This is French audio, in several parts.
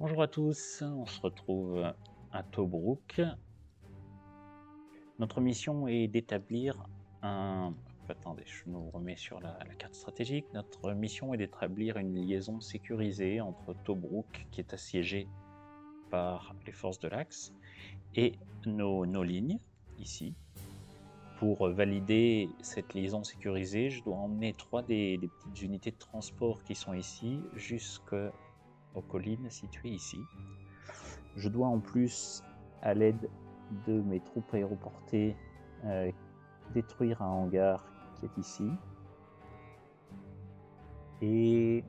Bonjour à tous, on se retrouve à Tobrouk. Notre mission est d'établir un... Attendez, je nous remets sur la carte stratégique. Notre mission est d'établir une liaison sécurisée entre Tobrouk, qui est assiégé par les forces de l'Axe, et nos lignes, ici. Pour valider cette liaison sécurisée, je dois emmener 3 des petites unités de transport qui sont ici, jusqu'aux collines situées ici. Je dois en plus, à l'aide de mes troupes aéroportées, détruire un hangar qui est ici. Et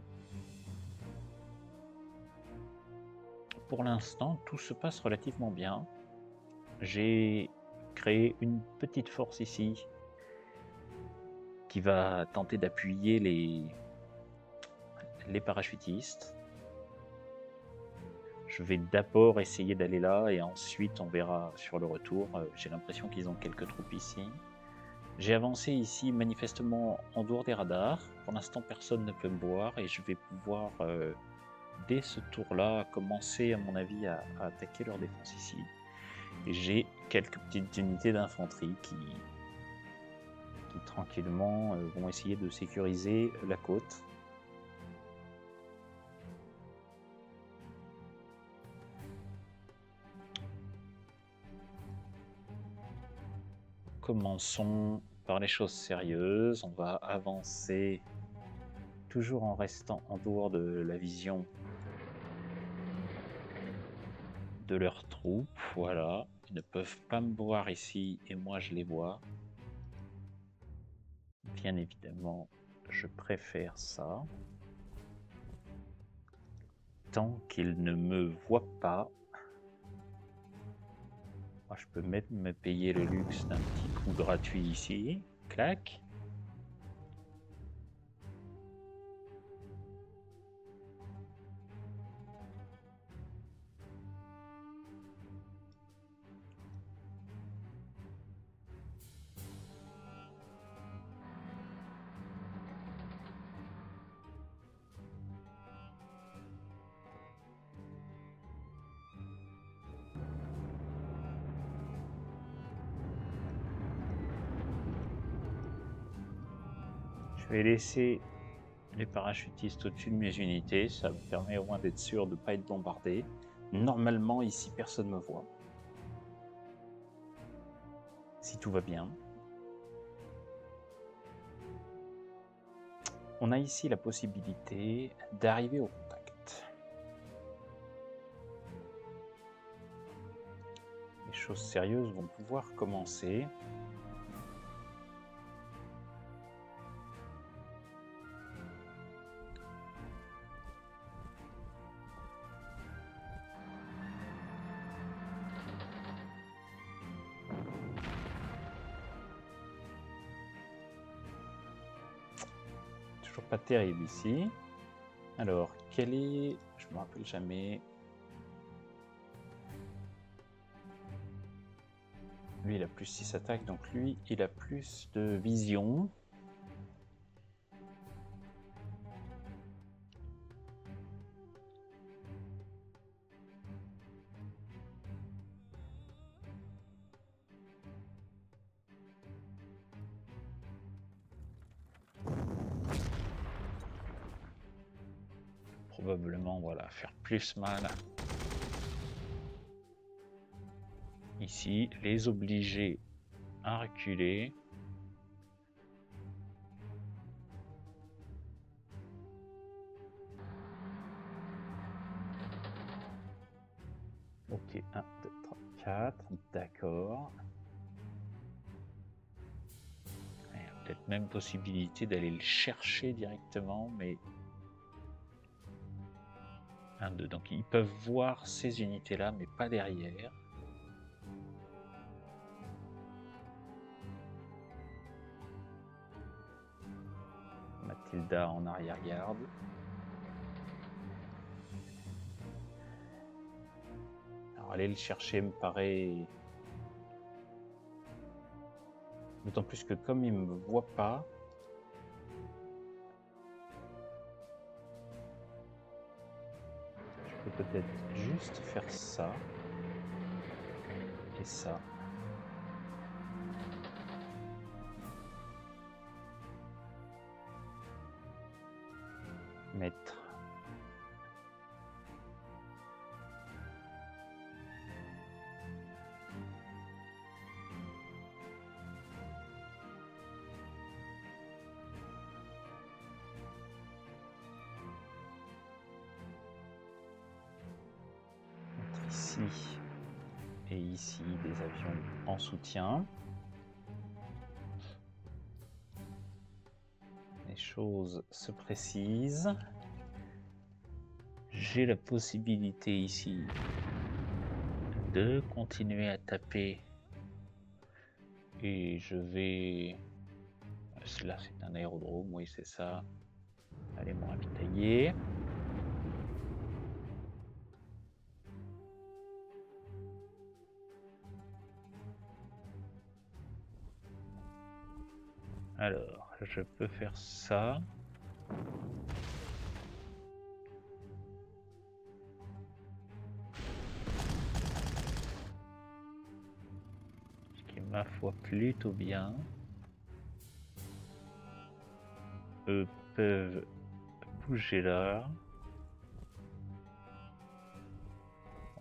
pour l'instant, tout se passe relativement bien. J'ai créé une petite force ici qui va tenter d'appuyer les parachutistes. Je vais d'abord essayer d'aller là et ensuite on verra sur le retour. J'ai l'impression qu'ils ont quelques troupes ici. J'ai avancé ici manifestement en dehors des radars. Pour l'instant, personne ne peut me voir et je vais pouvoir, dès ce tour-là, commencer à mon avis à attaquer leur défense ici. Et j'ai quelques petites unités d'infanterie qui tranquillement vont essayer de sécuriser la côte. Commençons par les choses sérieuses. On va avancer toujours en restant en dehors de la vision de leurs troupes. Voilà, ils ne peuvent pas me voir ici et moi je les vois. Bien évidemment, je préfère ça. Tant qu'ils ne me voient pas, moi, je peux même me payer le luxe d'un petit coup gratuit ici. Clac. Je vais laisser les parachutistes au-dessus de mes unités, ça me permet au moins d'être sûr de ne pas être bombardé. Normalement, ici, personne ne me voit. Si tout va bien. On a ici la possibilité d'arriver au contact. Les choses sérieuses vont pouvoir commencer. Toujours pas terrible ici. Alors, quel est... Je me rappelle jamais. Lui, il a plus 6 attaques, donc lui, il a plus de vision. Probablement, voilà, faire plus mal. Ici, les obliger à reculer. Ok, 1, 2, 3, 4, d'accord. Il y a peut-être même possibilité d'aller le chercher directement, mais... 1, 2, donc ils peuvent voir ces unités-là, mais pas derrière. Mathilda en arrière-garde. Alors aller le chercher me paraît... D'autant plus que comme il ne me voit pas, je peux peut-être juste faire ça et ça. Mettre ici et ici des avions en soutien. Les choses se précisent. J'ai la possibilité ici de continuer à taper et je vais... Là c'est un aérodrome, oui c'est ça. Allez me ravitailler. Alors, je peux faire ça. Ce qui est ma foi plutôt bien. Eux peuvent bouger là.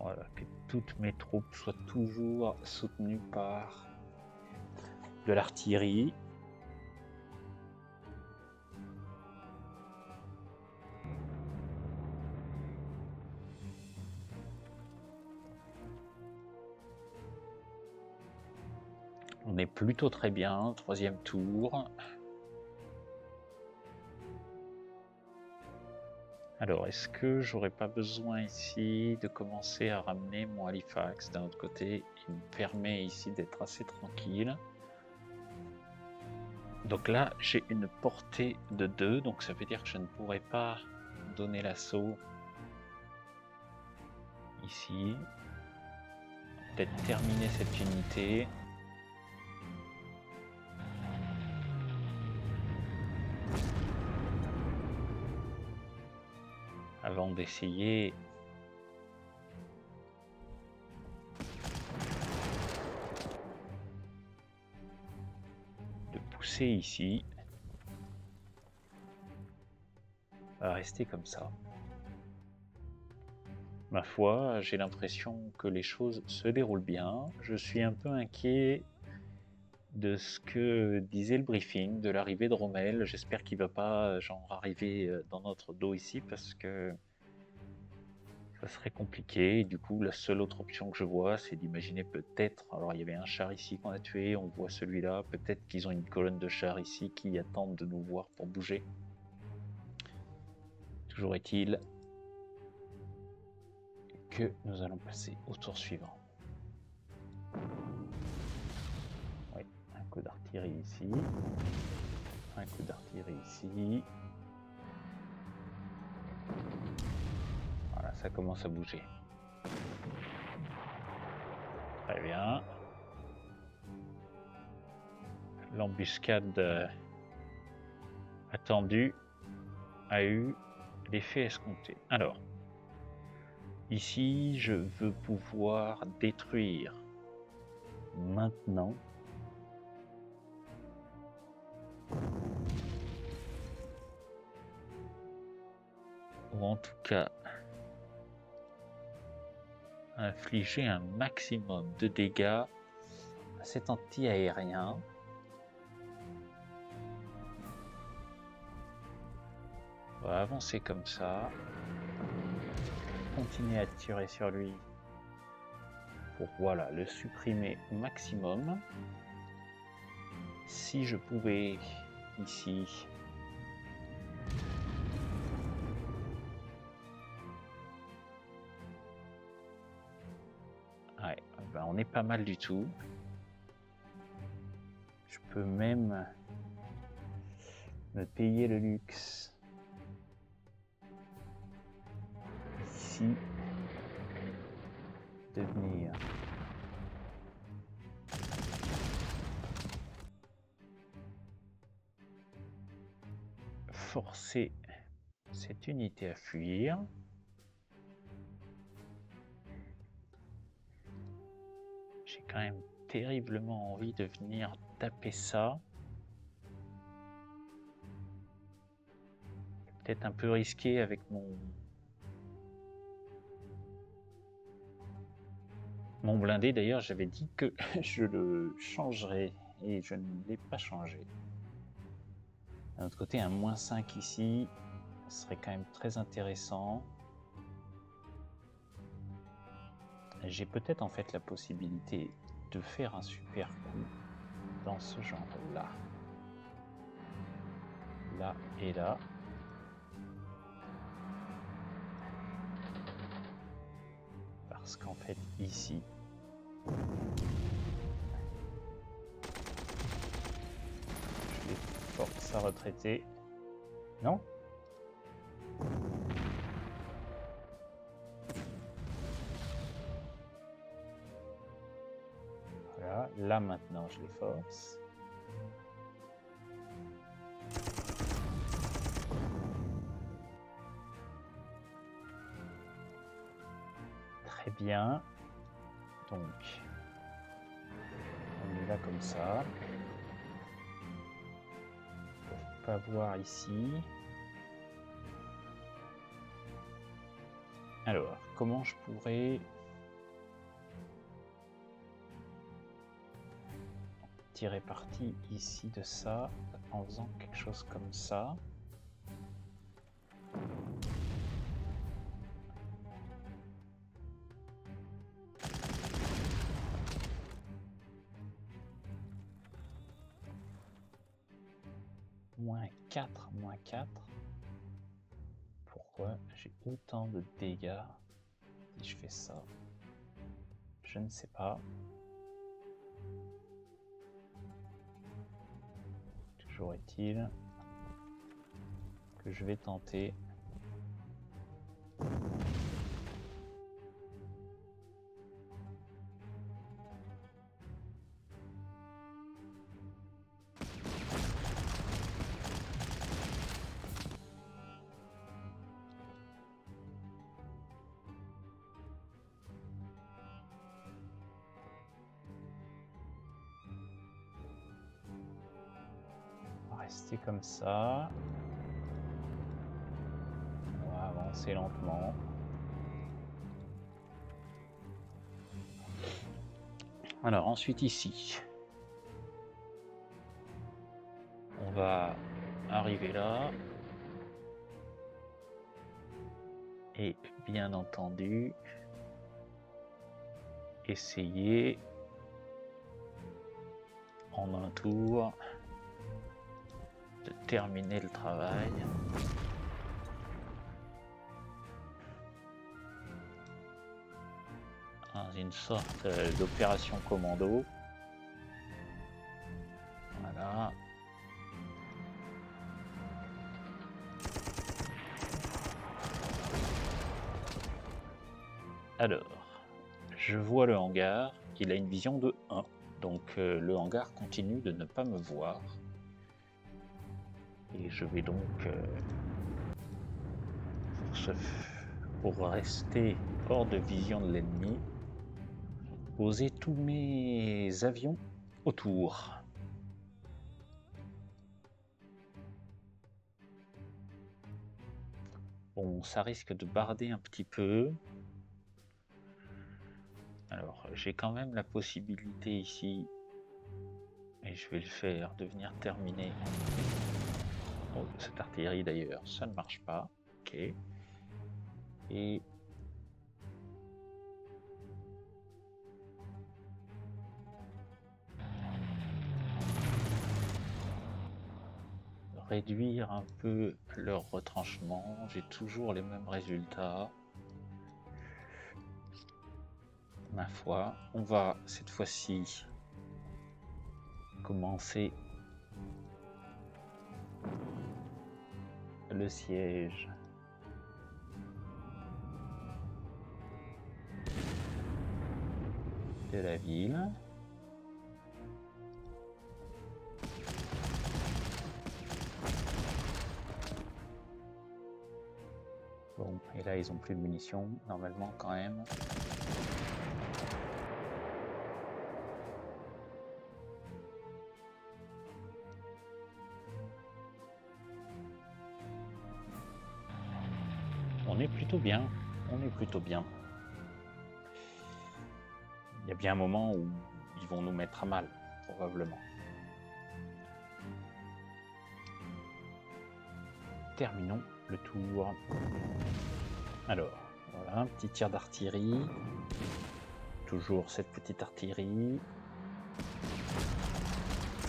Voilà, que toutes mes troupes soient toujours soutenues par de l'artillerie. On est plutôt très bien, troisième tour. Alors, est-ce que j'aurais pas besoin ici de commencer à ramener mon Halifax d'un autre côté? Il me permet ici d'être assez tranquille. Donc là, j'ai une portée de 2, donc ça veut dire que je ne pourrais pas donner l'assaut ici. Peut-être terminer cette unité. Avant d'essayer de pousser ici. Ça va rester comme ça. Ma foi, j'ai l'impression que les choses se déroulent bien. Je suis un peu inquiet de ce que disait le briefing, de l'arrivée de Rommel. J'espère qu'il ne va pas genre arriver dans notre dos ici parce que ça serait compliqué. Et du coup, la seule autre option que je vois, c'est d'imaginer peut-être... Alors, il y avait un char ici qu'on a tué, on voit celui-là. Peut-être qu'ils ont une colonne de chars ici qui attendent de nous voir pour bouger. Toujours est-il que nous allons passer au tour suivant. Oui, un coup d'artillerie ici. Un coup d'artillerie ici. Voilà, ça commence à bouger. Très bien. L'embuscade attendue a eu l'effet escompté. Alors, ici, je veux pouvoir détruire maintenant. Ou en tout cas, infliger un maximum de dégâts à cet anti-aérien. On va avancer comme ça. Continuer à tirer sur lui pour voilà, le supprimer au maximum. Si je pouvais ici ouais, ben on est pas mal du tout. Je peux même me payer le luxe ici de venir forcer cette unité à fuir. J'ai quand même terriblement envie de venir taper ça. Peut-être un peu risqué avec mon blindé. D'ailleurs, j'avais dit que je le changerais et je ne l'ai pas changé. D'un autre côté, un -5 ici serait quand même très intéressant. J'ai peut-être en fait la possibilité de faire un super coup dans ce genre-là. Là et là. Parce qu'en fait, ici, je les force à retraiter. Non ? Voilà, là maintenant, je les force. Très bien. Donc, on est là comme ça. Ils ne peuvent pas voir ici. Alors, comment je pourrais tirer parti ici de ça en faisant quelque chose comme ça? -4, -4. Pourquoi j'ai autant de dégâts si je fais ça? Je ne sais pas. Toujours est-il que je vais tenter. Rester comme ça. On va avancer lentement. Alors ensuite ici, on va arriver là. Et bien entendu, essayer en un tour de terminer le travail. Dans une sorte d'opération commando. Voilà. Alors, je vois le hangar, il a une vision de 1. Donc le hangar continue de ne pas me voir. Et je vais donc, pour rester hors de vision de l'ennemi, poser tous mes avions autour. Bon, ça risque de barder un petit peu. Alors, j'ai quand même la possibilité ici, et je vais le faire, de venir terminer. Oh, cette artillerie d'ailleurs, ça ne marche pas. Ok. Et réduire un peu leur retranchement. J'ai toujours les mêmes résultats. Ma foi, on va cette fois-ci commencer le siège de la ville. Bon, et là ils ont plus de munitions, normalement quand même. On est plutôt bien. On est plutôt bien. Il y a bien un moment où ils vont nous mettre à mal, probablement. Terminons le tour. Alors, voilà, un petit tir d'artillerie. Toujours cette petite artillerie.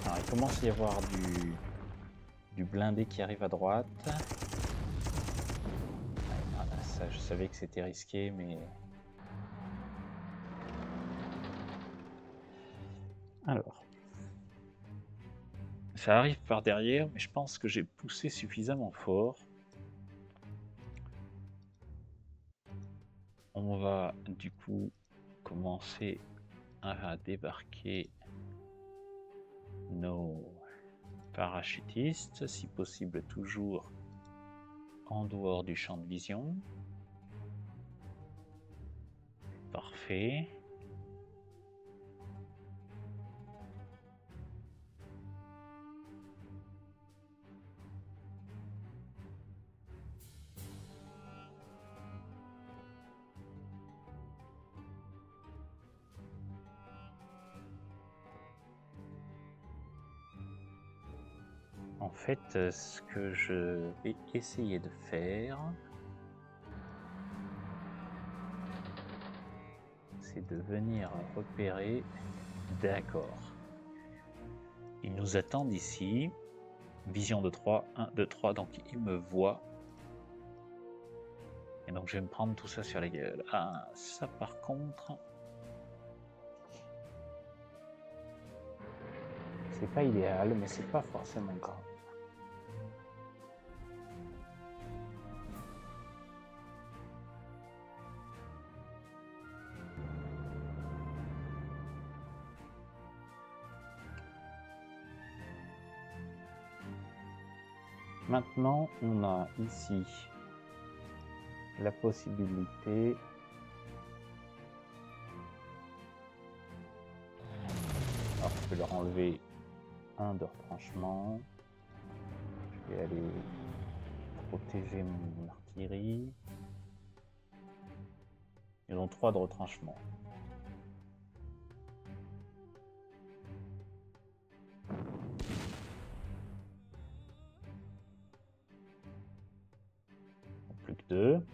Alors, il commence à y avoir du blindé qui arrive à droite. Voilà, ça, je savais que c'était risqué, mais... Alors... Ça arrive par derrière, mais je pense que j'ai poussé suffisamment fort. On va du coup commencer à débarquer nos parachutistes, si possible toujours en dehors du champ de vision. Parfait. En fait, ce que je vais essayer de faire, c'est de venir repérer... D'accord. Ils nous attendent ici. Vision de 3, 1, 2, 3, donc ils me voient. Et donc je vais me prendre tout ça sur la gueule. Ah, ça par contre... C'est pas idéal, mais c'est pas forcément grave. Maintenant, on a ici la possibilité alors je peux leur enlever un de retranchement. Je vais aller protéger mon artillerie. Ils ont 3 de retranchement. Plus que 2.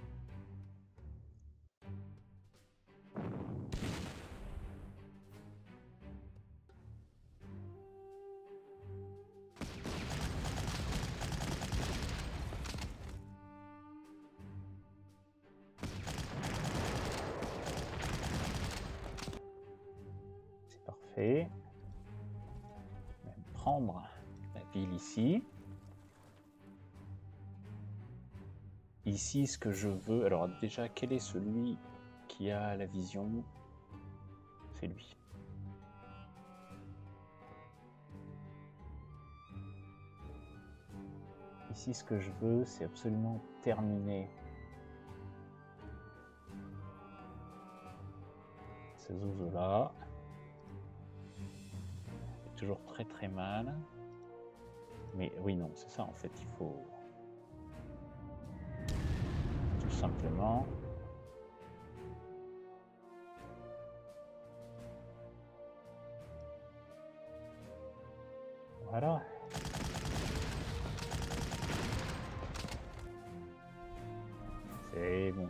C'est parfait. Je vais me prendre la ville ici. Ici, ce que je veux... Alors déjà, quel est celui qui a la vision? C'est lui. Ici, ce que je veux, c'est absolument terminer ces oiseaux-là. C'est toujours très très mal. Mais oui, non, c'est ça en fait, il faut... tout simplement... Voilà. C'est bon.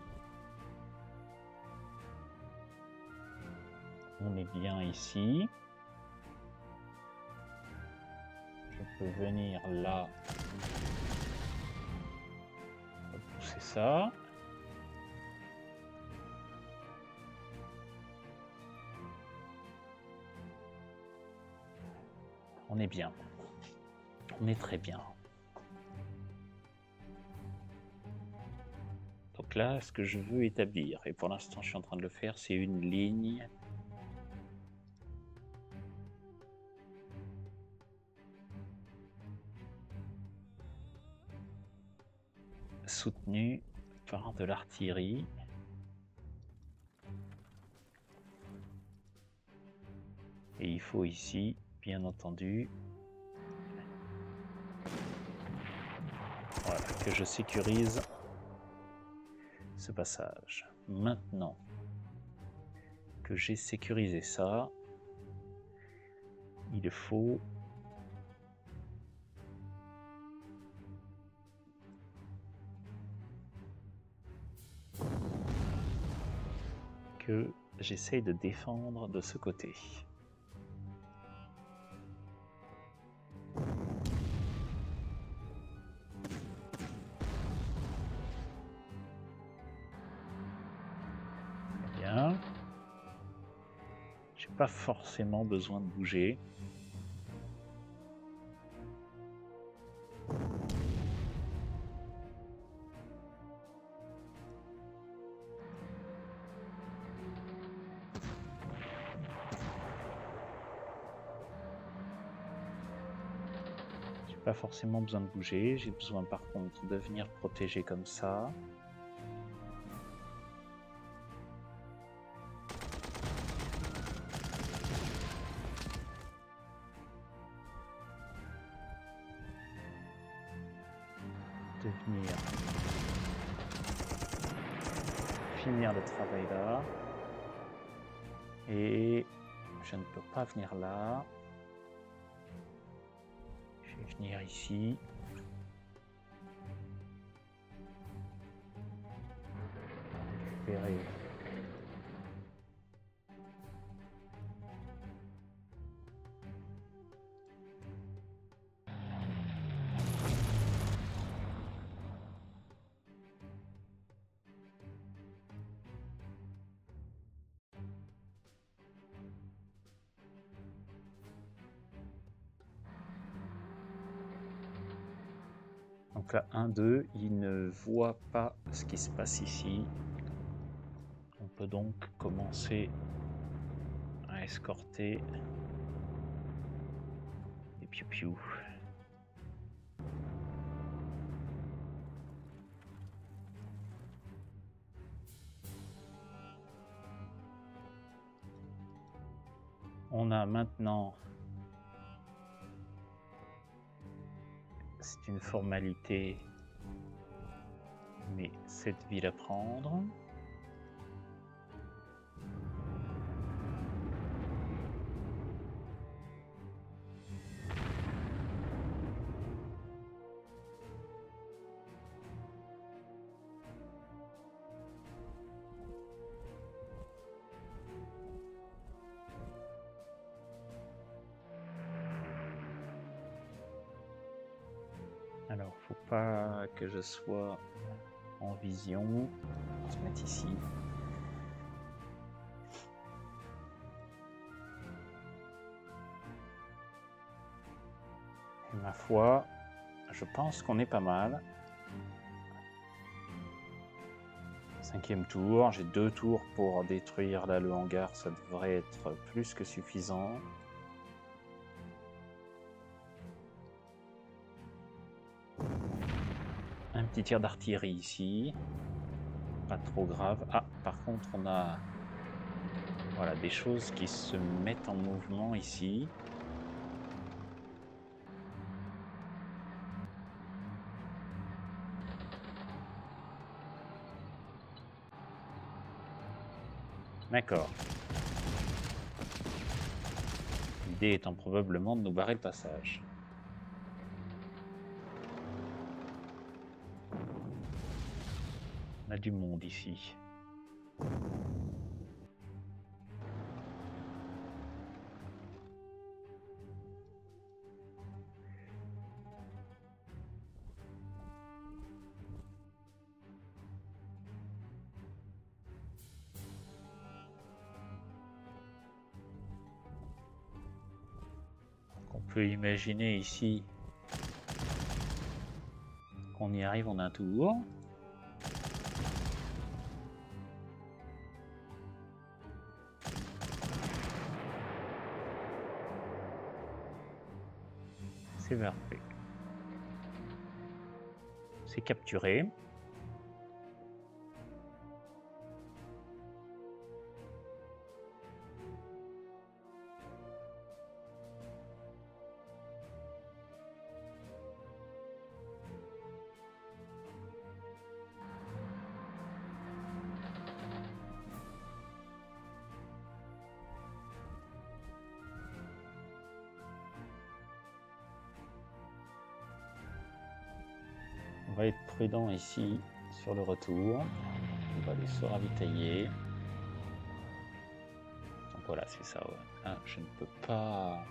On est bien ici. Je peux venir là. Pousser ça. On est bien. On est très bien. Donc là, ce que je veux établir, et pour l'instant je suis en train de le faire, c'est une ligne soutenue par de l'artillerie. Et il faut ici, bien entendu, voilà, que je sécurise ce passage. Maintenant que j'ai sécurisé ça, il faut que j'essaye de défendre de ce côté. Bien. J'ai pas forcément besoin de bouger. Pas forcément besoin de bouger, j'ai besoin par contre de venir protéger comme ça. De venir finir le travail là. Et je ne peux pas venir là. Je vais venir ici. Récupérer. Donc là, 1, 2, il ne voit pas ce qui se passe ici. On peut donc commencer à escorter les piou-piou. On a maintenant, c'est une formalité, mais cette ville à prendre. Alors, faut pas que je sois en vision. On va se mettre ici. Et ma foi, je pense qu'on est pas mal. 5e tour, j'ai 2 tours pour détruire là le hangar, ça devrait être plus que suffisant. Un petit tir d'artillerie ici, pas trop grave. Ah, par contre on a voilà, des choses qui se mettent en mouvement ici. D'accord. L'idée étant probablement de nous barrer le passage. On a du monde ici. On peut imaginer ici qu'on y arrive en un tour. C'est parfait. C'est capturé. va être prudent ici sur le retour. On va aller se ravitailler. Donc voilà, c'est ça. Ouais. Ah, je ne peux pas...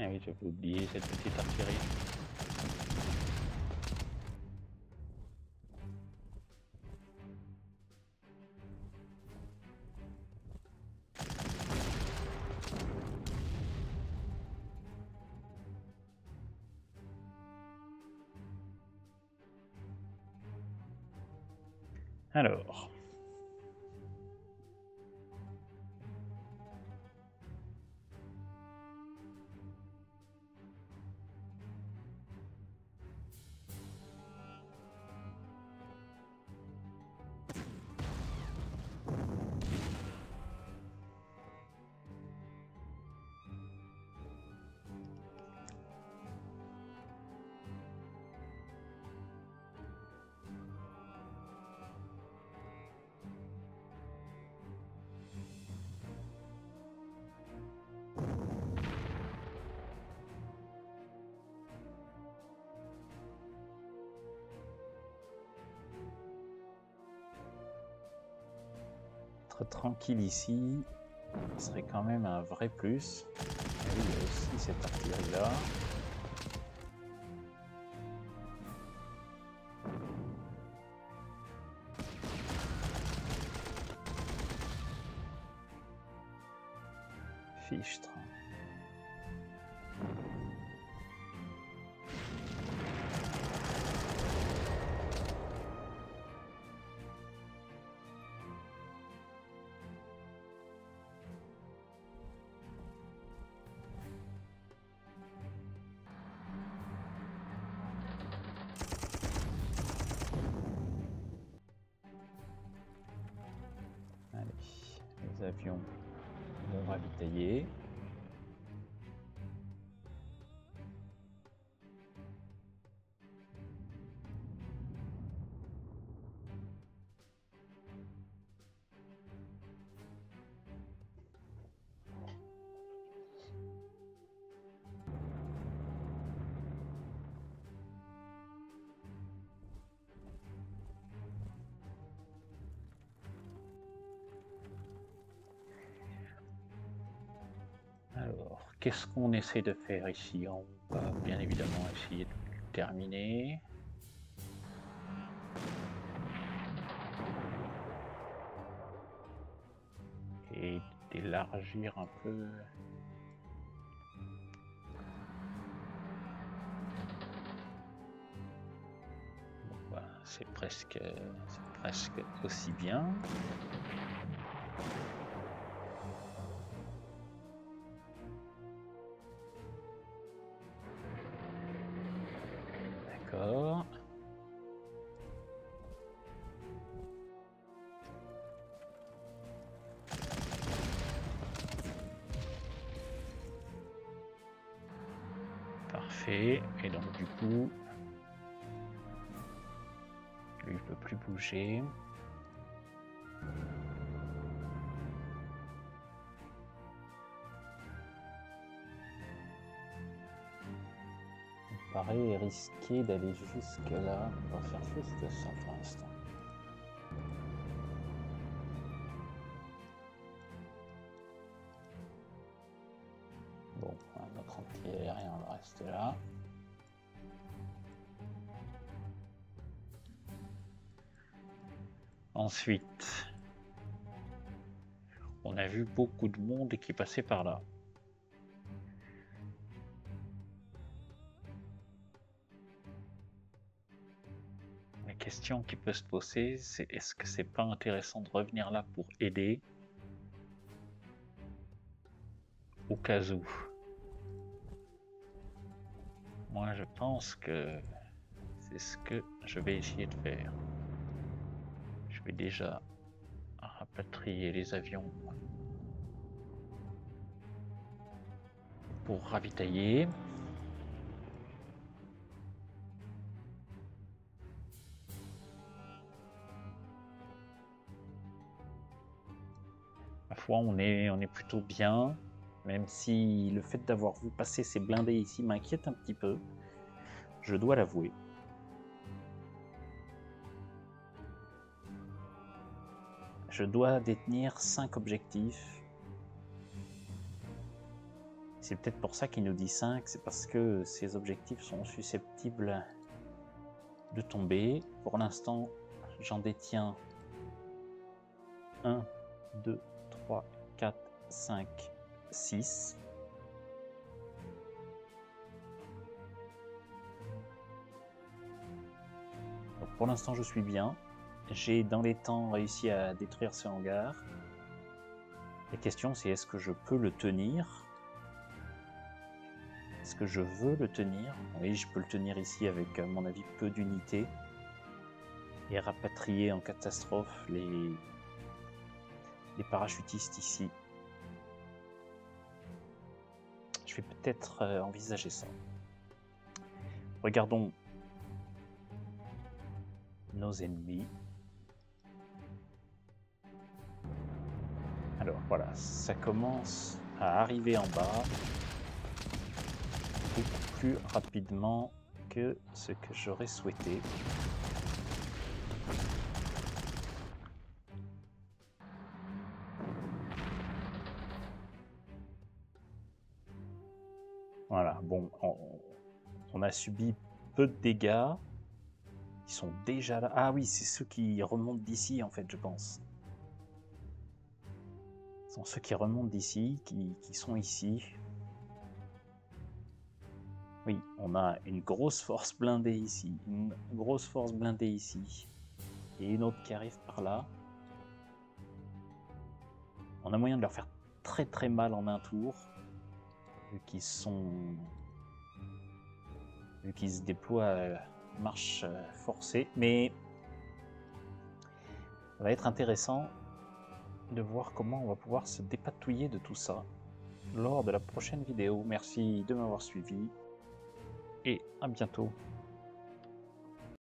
Ah oui, j'avais oublié cette petite artillerie. Alors... tranquille ici, ce serait quand même un vrai plus. Et oui, il y a aussi cette artillerie là. Fichtre. Les avions vont ravitailler. Alors, qu'est-ce qu'on essaie de faire ici? On va bien évidemment essayer de terminer. Et d'élargir un peu. Bon, bah, c'est presque aussi bien. D'accord. Parfait. Et donc du coup, lui il peut plus bouger. Il paraît risqué d'aller jusque là. On va faire juste ça pour l'instant. Bon, notre anti-aérien reste là. Ensuite, on a vu beaucoup de monde qui passait par là. La question qui peut se poser, c'est est-ce que c'est pas intéressant de revenir là pour aider au cas où? Moi, je pense que c'est ce que je vais essayer de faire. Je vais déjà rapatrier les avions pour ravitailler. Ma foi, on est plutôt bien, même si le fait d'avoir vu passer ces blindés ici m'inquiète un petit peu, je dois l'avouer. Je dois détenir 5 objectifs. C'est peut-être pour ça qu'il nous dit 5, c'est parce que ces objectifs sont susceptibles de tomber. Pour l'instant, j'en détiens 1, 2, 3, 4, 5, 6. Donc pour l'instant, je suis bien. J'ai dans les temps réussi à détruire ce hangar. La question c'est est-ce que je peux le tenir? Est-ce que je veux le tenir? Oui, je peux le tenir ici avec, à mon avis, peu d'unités. Et rapatrier en catastrophe les parachutistes ici. Je vais peut-être envisager ça. Regardons nos ennemis. Alors voilà, ça commence à arriver en bas beaucoup plus rapidement que ce que j'aurais souhaité. Voilà, bon, on a subi peu de dégâts. Ils sont déjà là. Ah oui, c'est ceux qui remontent d'ici en fait, je pense. Ce sont ceux qui remontent d'ici, qui sont ici. Oui, on a une grosse force blindée ici, une grosse force blindée ici, et une autre qui arrive par là. On a moyen de leur faire très très mal en un tour, vu qu'ils se déploient à marche forcée, mais ça va être intéressant de voir comment on va pouvoir se dépatouiller de tout ça lors de la prochaine vidéo. Merci de m'avoir suivi et à bientôt.